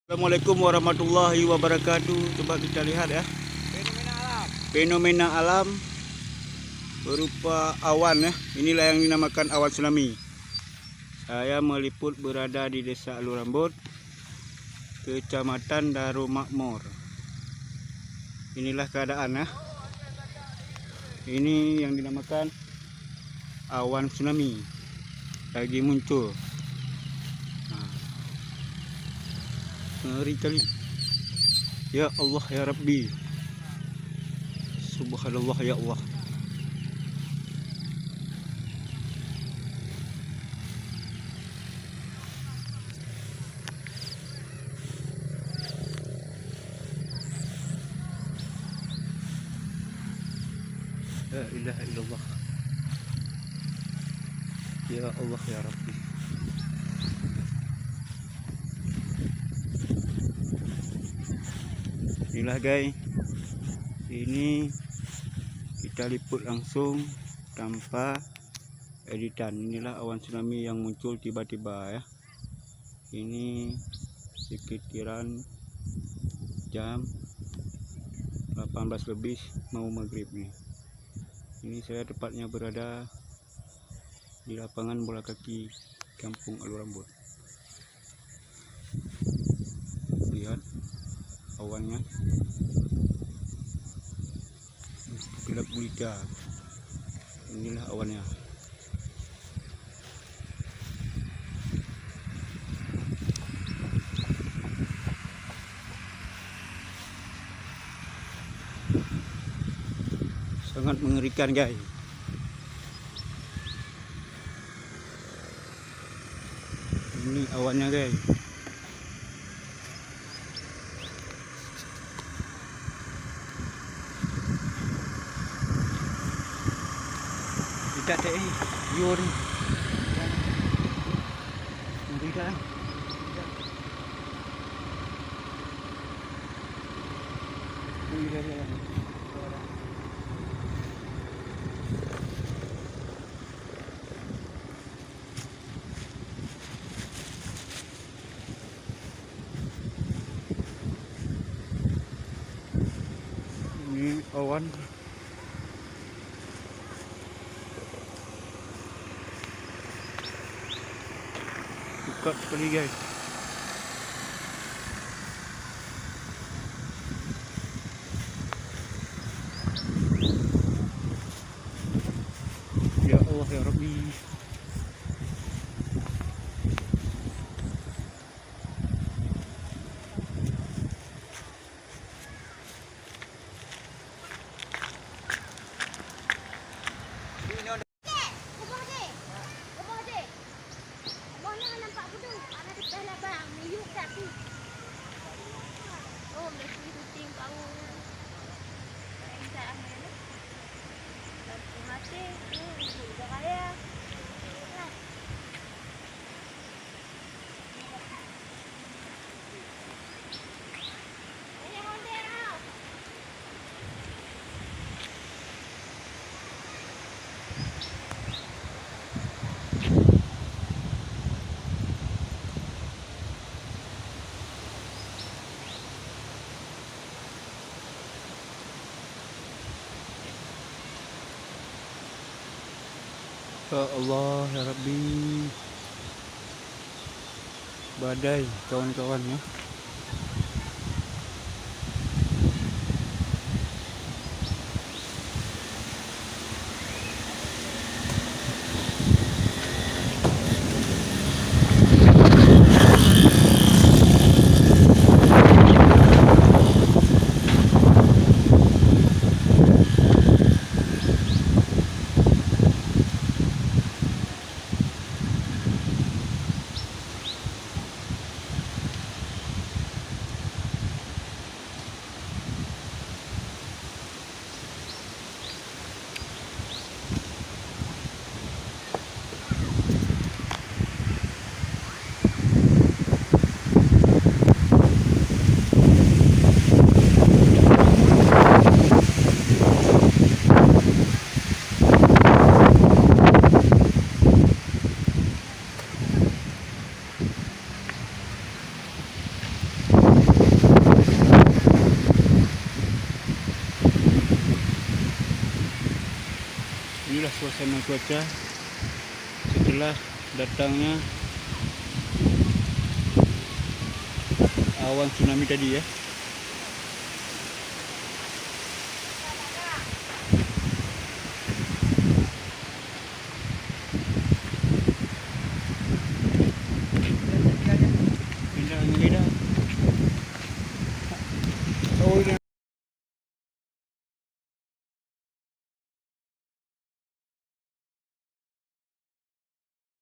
Assalamualaikum warahmatullahi wabarakatuh. Coba kita lihat ya. Fenomena alam berupa awan ya. Inilah yang dinamakan awan tsunami. Saya meliput berada di Desa Alurambut, Kecamatan Darumakmur. Inilah keadaan ya. Ini yang dinamakan awan tsunami lagi muncul. Ngeri kali. Ya Allah ya Rabbi. Subhanallah ya Allah. La ilaha illallah. Ya Allah ya Rabbi. Inilah guys, ini kita liput langsung tanpa editan. Inilah awan tsunami yang muncul tiba-tiba ya. Ini sekitaran jam 18 lebih mau maghrib nih. Ini saya tepatnya berada di lapangan bola kaki Kampung Alurambut. Lihat awannya, gelap gulita. Inilah awannya. Sangat mengerikan guys. Ini awannya guys. Tidak deh, yur. Tidak. Ini awan. Dekat sekali guys. Ya Allah ya Rabbi. Ya Allah ya Rabbi. Badai kawan-kawan ya. inilah suasana cuaca setelah datangnya awan tsunami tadi ya.